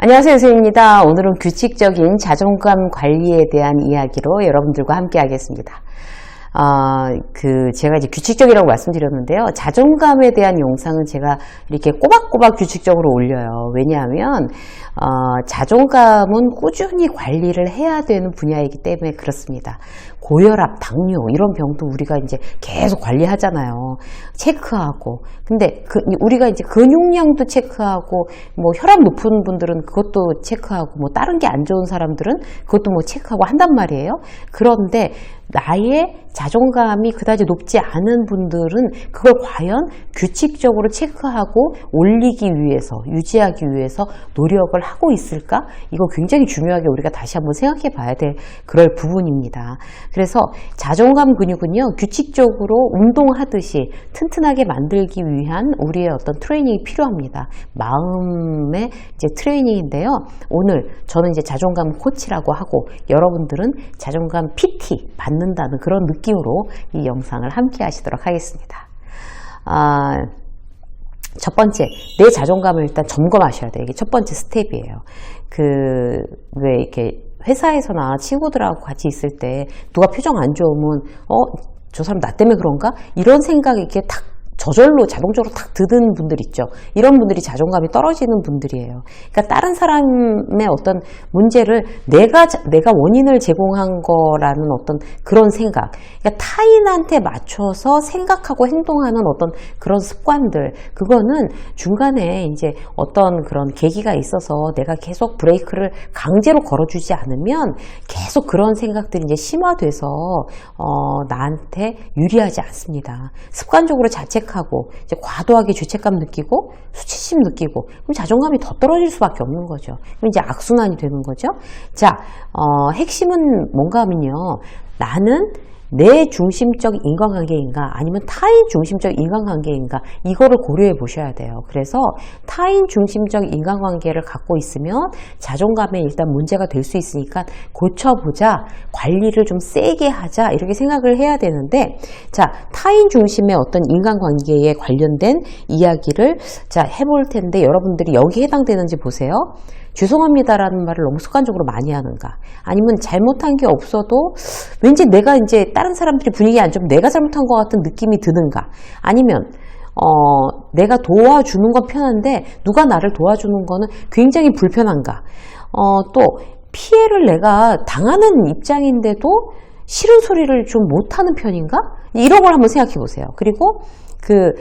안녕하세요, 유수입니다. 오늘은 규칙적인 자존감 관리에 대한 이야기로 여러분들과 함께 하겠습니다. 제가 이제 규칙적이라고 말씀드렸는데요. 자존감에 대한 영상은 제가 이렇게 꼬박꼬박 규칙적으로 올려요. 왜냐하면, 자존감은 꾸준히 관리를 해야 되는 분야이기 때문에 그렇습니다. 고혈압, 당뇨, 이런 병도 우리가 이제 계속 관리하잖아요. 체크하고. 근데 우리가 이제 근육량도 체크하고, 뭐 혈압 높은 분들은 그것도 체크하고, 뭐 다른 게 안 좋은 사람들은 그것도 뭐 체크하고 한단 말이에요. 그런데 나의 자존감이 그다지 높지 않은 분들은 그걸 과연 규칙적으로 체크하고 올리기 위해서, 유지하기 위해서 노력을 하고 있을까? 이거 굉장히 중요하게 우리가 다시 한번 생각해 봐야 될 그럴 부분입니다. 그래서 자존감 근육은요, 규칙적으로 운동하듯이 튼튼하게 만들기 위한 우리의 어떤 트레이닝이 필요합니다. 마음의 이제 트레이닝인데요. 오늘 저는 이제 자존감 코치라고 하고 여러분들은 자존감 PT 받는다는 그런 느낌으로 이 영상을 함께 하시도록 하겠습니다. 첫 번째, 내 자존감을 일단 점검하셔야 돼요. 이게 첫 번째 스텝이에요. 왜 이렇게 회사에서나 친구들하고 같이 있을 때 누가 표정 안 좋으면, 저 사람 나 때문에 그런가? 이런 생각이 이렇게 탁 저절로 자동적으로 탁 드는 분들 있죠. 이런 분들이 자존감이 떨어지는 분들이에요. 그러니까 다른 사람의 어떤 문제를 내가 원인을 제공한 거라는 어떤 그런 생각, 그러니까 타인한테 맞춰서 생각하고 행동하는 어떤 그런 습관들, 그거는 중간에 이제 어떤 그런 계기가 있어서 내가 계속 브레이크를 강제로 걸어주지 않으면 계속 그런 생각들이 이제 심화돼서 나한테 유리하지 않습니다. 습관적으로 자책하고 이제 과도하게 죄책감 느끼고 수치심 느끼고 그럼 자존감이 더 떨어질 수밖에 없는 거죠. 그럼 이제 악순환이 되는 거죠. 자, 핵심은 뭔가 하면요. 나는 내 중심적 인간관계인가 아니면 타인 중심적 인간관계인가 이거를 고려해 보셔야 돼요. 그래서 타인 중심적 인간관계를 갖고 있으면 자존감에 일단 문제가 될 수 있으니까 고쳐보자, 관리를 좀 세게 하자 이렇게 생각을 해야 되는데, 자, 타인 중심의 어떤 인간관계에 관련된 이야기를 자 해볼 텐데 여러분들이 여기에 해당되는지 보세요. 죄송합니다라는 말을 너무 습관적으로 많이 하는가, 아니면 잘못한 게 없어도 왠지 내가 이제 다른 사람들이 분위기 안 좋으면 내가 잘못한 것 같은 느낌이 드는가, 아니면 내가 도와주는 건 편한데 누가 나를 도와주는 거는 굉장히 불편한가, 또 피해를 내가 당하는 입장인데도 싫은 소리를 좀 못하는 편인가, 이런 걸 한번 생각해 보세요. 그리고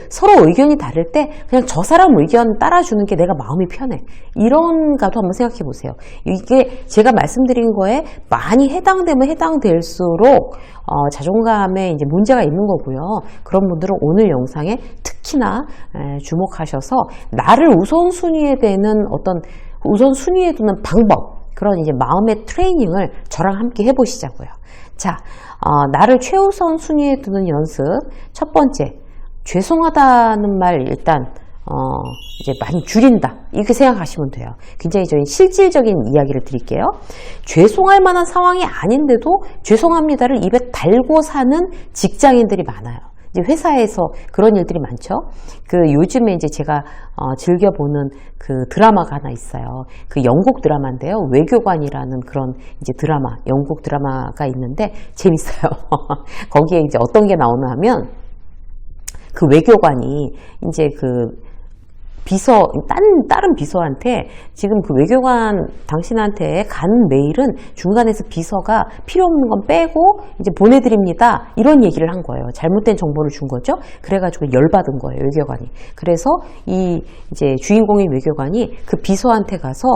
서로 의견이 다를 때 그냥 저 사람 의견 따라주는 게 내가 마음이 편해. 이런가도 한번 생각해 보세요. 이게 제가 말씀드린 거에 많이 해당되면 해당될수록 자존감에 이제 문제가 있는 거고요. 그런 분들은 오늘 영상에 특히나 주목하셔서 나를 우선순위에 두는 방법, 그런 이제 마음의 트레이닝을 저랑 함께 해보시자고요. 자, 나를 최우선 순위에 두는 연습. 첫 번째, 죄송하다는 말 일단 이제 많이 줄인다 이렇게 생각하시면 돼요. 굉장히 실질적인 이야기를 드릴게요. 죄송할 만한 상황이 아닌데도 죄송합니다를 입에 달고 사는 직장인들이 많아요. 이제 회사에서 그런 일들이 많죠. 요즘에 이제 제가 즐겨보는 드라마가 하나 있어요. 영국 드라마인데요. 외교관이라는 그런 이제 영국 드라마가 있는데 재밌어요. 거기에 이제 어떤 게 나오나 하면 외교관이 이제 다른 비서한테 지금 외교관 당신한테 간 메일은 중간에서 비서가 필요 없는 건 빼고 이제 보내드립니다. 이런 얘기를 한 거예요. 잘못된 정보를 준 거죠. 그래가지고 열받은 거예요, 외교관이. 그래서 이제 주인공인 외교관이 비서한테 가서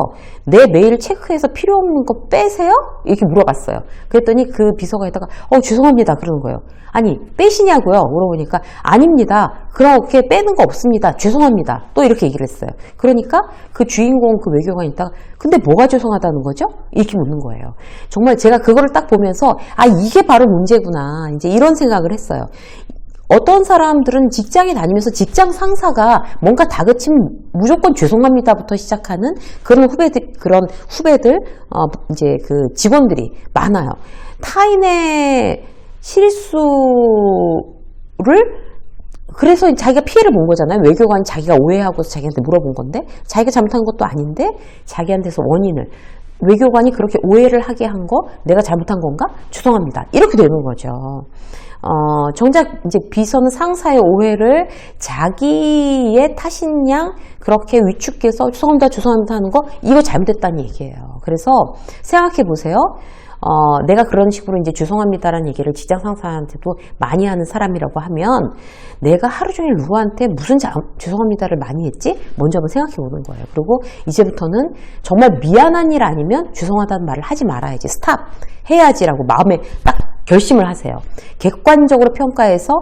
내 메일 체크해서 필요 없는 거 빼세요? 이렇게 물어봤어요. 그랬더니 비서가 있다가 죄송합니다 그러는 거예요. 아니, 빼시냐고요? 물어보니까 아닙니다. 그렇게 빼는 거 없습니다. 죄송합니다. 또 이렇게 얘기를 했어요. 그러니까 주인공 외교관이 있다가 근데 뭐가 죄송하다는 거죠? 이렇게 묻는 거예요. 정말 제가 그거를 딱 보면서 이게 바로 문제구나. 이제 이런 생각을 했어요. 어떤 사람들은 직장에 다니면서 직장 상사가 뭔가 다그치면 무조건 죄송합니다부터 시작하는 그런 후배들, 이제 직원들이 많아요. 타인의 실수를 그래서 자기가 피해를 본 거잖아요. 외교관이 자기가 오해하고서 자기한테 물어본 건데 자기가 잘못한 것도 아닌데 자기한테서 원인을 외교관이 그렇게 오해를 하게 한 거 내가 잘못한 건가? 죄송합니다. 이렇게 되는 거죠. 정작 이제 비서는 상사의 오해를 자기의 탓인 양 그렇게 위축해서 죄송합니다 하는 거 이거 잘못됐다는 얘기예요. 그래서 생각해 보세요. 내가 그런 식으로 이제 죄송합니다라는 얘기를 직장 상사한테도 많이 하는 사람이라고 하면 내가 하루 종일 누구한테 무슨 죄송합니다를 많이 했지? 먼저 한번 생각해 보는 거예요. 그리고 이제부터는 정말 미안한 일 아니면 죄송하다는 말을 하지 말아야지. 스탑! 해야지라고 마음에 딱 결심을 하세요. 객관적으로 평가해서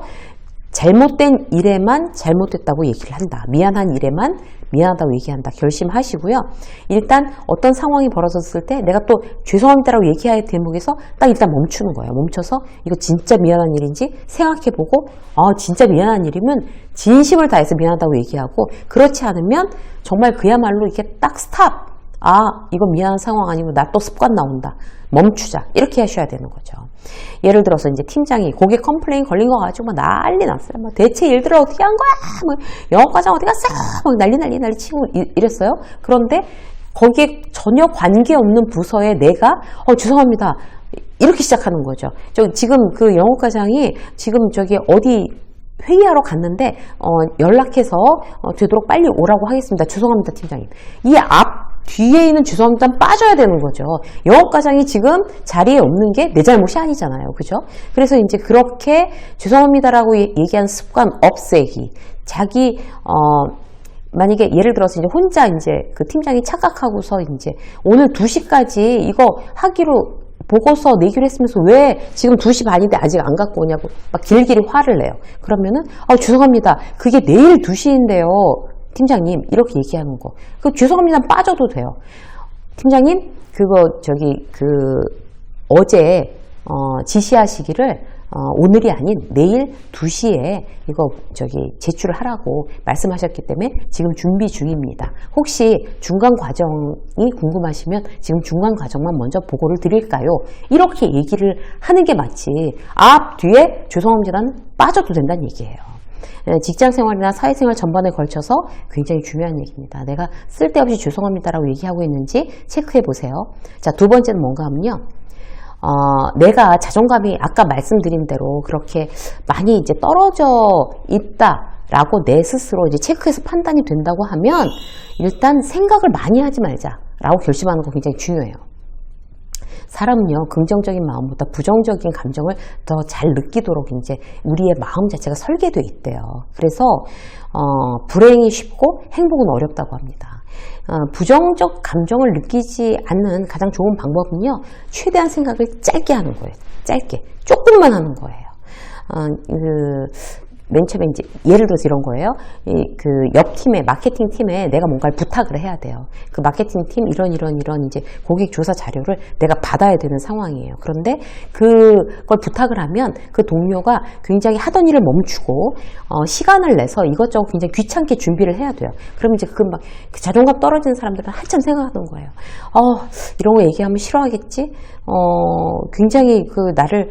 잘못된 일에만 잘못됐다고 얘기를 한다. 미안한 일에만 미안하다고 얘기한다. 결심하시고요. 일단 어떤 상황이 벌어졌을 때 내가 또 죄송합니다라고 얘기할 대목에서 딱 일단 멈추는 거예요. 멈춰서 이거 진짜 미안한 일인지 생각해보고 진짜 미안한 일이면 진심을 다해서 미안하다고 얘기하고 그렇지 않으면 정말 그야말로 이렇게 딱 스탑! 이거 미안한 상황 아니고 나 또 습관 나온다. 멈추자. 이렇게 하셔야 되는 거죠. 예를 들어서 이제 팀장이 고객 컴플레인 걸린 거 가지고 막 난리 났어요. 막 대체 일들을 어떻게 한 거야? 뭐 영업과장 어디 갔어? 막 난리 치고 이랬어요. 그런데 거기에 전혀 관계없는 부서에 내가 죄송합니다. 이렇게 시작하는 거죠. 지금 그 영업과장이 지금 저기 어디 회의하러 갔는데 연락해서 되도록 빨리 오라고 하겠습니다. 죄송합니다, 팀장님. 이 뒤에 있는 죄송합니다는 빠져야 되는 거죠. 영업과장이 지금 자리에 없는 게 내 잘못이 아니잖아요. 그죠? 그래서 이제 그렇게 죄송합니다라고 얘기하는 습관 없애기. 자기, 만약에 예를 들어서 이제 혼자 이제 그 팀장이 착각하고서 이제 오늘 2시까지 이거 하기로 보고서 내기로 했으면서 왜 지금 2시 반인데 아직 안 갖고 오냐고 막 길길이 화를 내요. 그러면은, 죄송합니다. 그게 내일 2시인데요. 팀장님, 이렇게 얘기하는 거. 죄송합니다. 빠져도 돼요. 팀장님, 어제, 지시하시기를, 오늘이 아닌 내일 2시에 이거 제출을 하라고 말씀하셨기 때문에 지금 준비 중입니다. 혹시 중간 과정이 궁금하시면 지금 중간 과정만 먼저 보고를 드릴까요? 이렇게 얘기를 하는 게 맞지. 뒤에 죄송합니다는 빠져도 된다는 얘기예요. 직장생활이나 사회생활 전반에 걸쳐서 굉장히 중요한 얘기입니다. 내가 쓸데없이 죄송합니다라고 얘기하고 있는지 체크해 보세요. 자, 두 번째는 뭔가 하면요. 내가 자존감이 아까 말씀드린 대로 그렇게 많이 이제 떨어져 있다라고 내 스스로 이제 체크해서 판단이 된다고 하면 일단 생각을 많이 하지 말자라고 결심하는 거 굉장히 중요해요. 사람은요, 긍정적인 마음보다 부정적인 감정을 더 잘 느끼도록 이제 우리의 마음 자체가 설계되어 있대요. 그래서, 불행이 쉽고 행복은 어렵다고 합니다. 부정적 감정을 느끼지 않는 가장 좋은 방법은요, 최대한 생각을 짧게 하는 거예요. 짧게. 조금만 하는 거예요. 맨 처음에 이제 예를 들어서 이런 거예요. 그 옆 팀에 마케팅 팀에 내가 뭔가를 부탁을 해야 돼요. 그 마케팅 팀 이런 이제 고객 조사 자료를 내가 받아야 되는 상황이에요. 그런데 그걸 부탁을 하면 그 동료가 굉장히 하던 일을 멈추고 시간을 내서 이것저것 굉장히 귀찮게 준비를 해야 돼요. 그러면 이제 그 자존감 떨어지는 사람들은 한참 생각하는 거예요. 이런 거 얘기하면 싫어하겠지? 굉장히 나를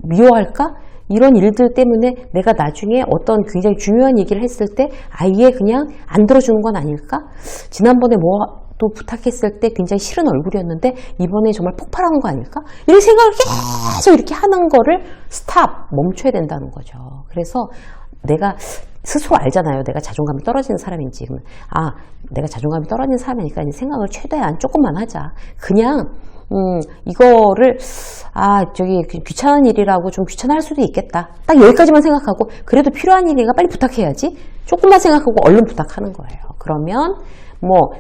미워할까? 이런 일들 때문에 내가 나중에 어떤 굉장히 중요한 얘기를 했을 때 아예 그냥 안 들어주는 건 아닐까? 지난번에 또 부탁했을 때 굉장히 싫은 얼굴이었는데 이번에 정말 폭발하는 거 아닐까? 이런 생각을 계속 이렇게 하는 거를 멈춰야 된다는 거죠. 그래서 내가 스스로 알잖아요. 내가 자존감이 떨어지는 사람인지. 내가 자존감이 떨어지는 사람이니까 생각을 최대한 조금만 하자. 그냥 이거를 귀찮은 일이라고 좀 귀찮아할 수도 있겠다. 딱 여기까지만 생각하고 그래도 필요한 일이니까 빨리 부탁해야지. 조금만 생각하고 얼른 부탁하는 거예요. 그러면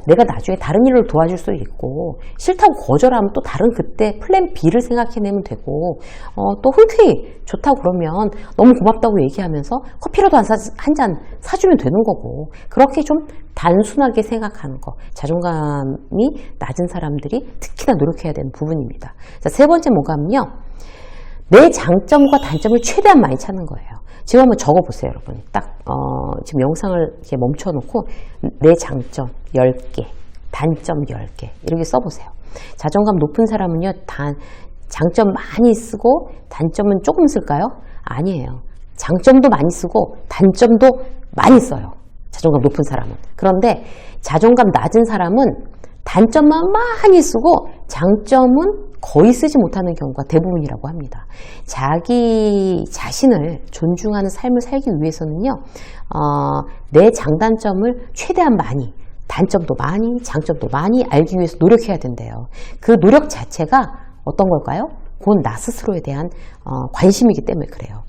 내가 나중에 다른 일을 도와줄 수도 있고 싫다고 거절하면 또 다른 그때 플랜 B를 생각해내면 되고 또 흔쾌히 좋다고 그러면 너무 고맙다고 얘기하면서 커피라도 한 잔 사주면 되는 거고 그렇게 좀 단순하게 생각하는 거 자존감이 낮은 사람들이 특히나 노력해야 되는 부분입니다. 자, 세 번째 뭐가 하면요. 내 장점과 단점을 최대한 많이 찾는 거예요. 지금 한번 적어보세요, 여러분. 지금 영상을 이렇게 멈춰놓고 내 장점 10개, 단점 10개 이렇게 써보세요. 자존감 높은 사람은요, 장점 많이 쓰고 단점은 조금 쓸까요? 아니에요. 장점도 많이 쓰고 단점도 많이 써요. 자존감 높은 사람은. 그런데 자존감 낮은 사람은 단점만 많이 쓰고 장점은 거의 쓰지 못하는 경우가 대부분이라고 합니다. 자기 자신을 존중하는 삶을 살기 위해서는요, 내 장단점을 최대한 많이, 단점도 많이, 장점도 많이 알기 위해서 노력해야 된대요. 그 노력 자체가 어떤 걸까요? 그건 나 스스로에 대한 관심이기 때문에 그래요.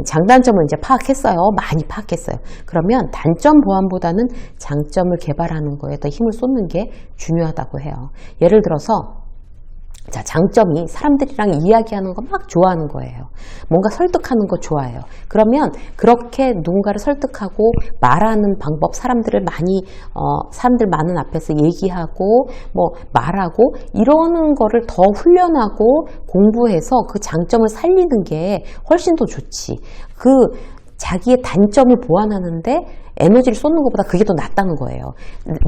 장단점을 이제 파악했어요. 많이 파악했어요. 그러면 단점 보완보다는 장점을 개발하는 거에 더 힘을 쏟는 게 중요하다고 해요. 예를 들어서 자, 장점이 사람들이랑 이야기하는 거 막 좋아하는 거예요. 뭔가 설득하는 거 좋아해요. 그러면 그렇게 누군가를 설득하고 말하는 방법, 사람들 많은 앞에서 얘기하고 뭐 말하고 이러는 거를 더 훈련하고 공부해서 그 장점을 살리는 게 훨씬 더 좋지. 그 자기의 단점을 보완하는데 에너지를 쏟는 것보다 그게 더 낫다는 거예요.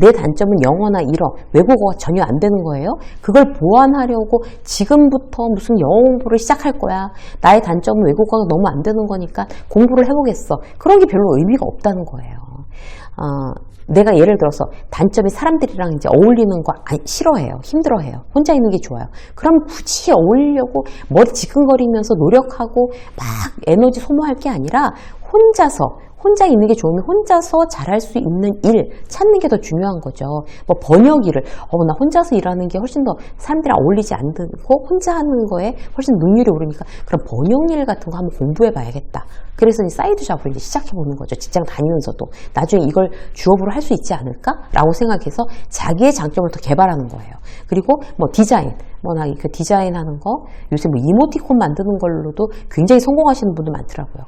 내 단점은 영어나 일어, 외국어가 전혀 안 되는 거예요. 그걸 보완하려고 지금부터 무슨 영어 공부를 시작할 거야. 나의 단점은 외국어가 너무 안 되는 거니까 공부를 해보겠어. 그런 게 별로 의미가 없다는 거예요. 내가 예를 들어서 단점이 사람들이랑 이제 어울리는 거 싫어해요. 힘들어해요. 혼자 있는 게 좋아요. 그럼 굳이 어울리려고 머리 지끈거리면서 노력하고 막 에너지 소모할 게 아니라 혼자 있는 게 좋으면 혼자서 잘할 수 있는 일 찾는 게 더 중요한 거죠. 뭐 번역 일을 나 혼자서 일하는 게 훨씬 더 사람들이랑 어울리지 않고 혼자 하는 거에 훨씬 능률이 오르니까 그럼 번역 일 같은 거 한번 공부해 봐야겠다. 그래서 이 사이드 잡을 이제 시작해 보는 거죠. 직장 다니면서도 나중에 이걸 주업으로 할 수 있지 않을까라고 생각해서 자기의 장점을 더 개발하는 거예요. 그리고 뭐 디자인, 나 그 디자인 하는 거 요새 뭐 이모티콘 만드는 걸로도 굉장히 성공하시는 분들 많더라고요.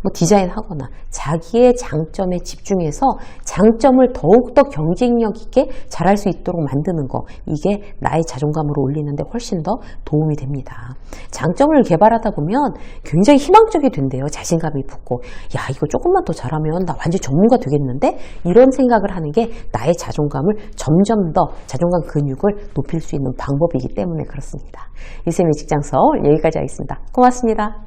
뭐 디자인 하거나 자기의 장점에 집중해서 장점을 더욱더 경쟁력 있게 잘할 수 있도록 만드는 거, 이게 나의 자존감을 올리는데 훨씬 더 도움이 됩니다. 장점을 개발하다 보면 굉장히 희망적이 된대요. 자신감이 붙고 야, 이거 조금만 더 잘하면 나 완전 전문가 되겠는데? 이런 생각을 하는 게 나의 자존감을 점점 더 자존감 근육을 높일 수 있는 방법이기 때문에 그렇습니다. 이쌤의 직장 서울 여기까지 하겠습니다. 고맙습니다.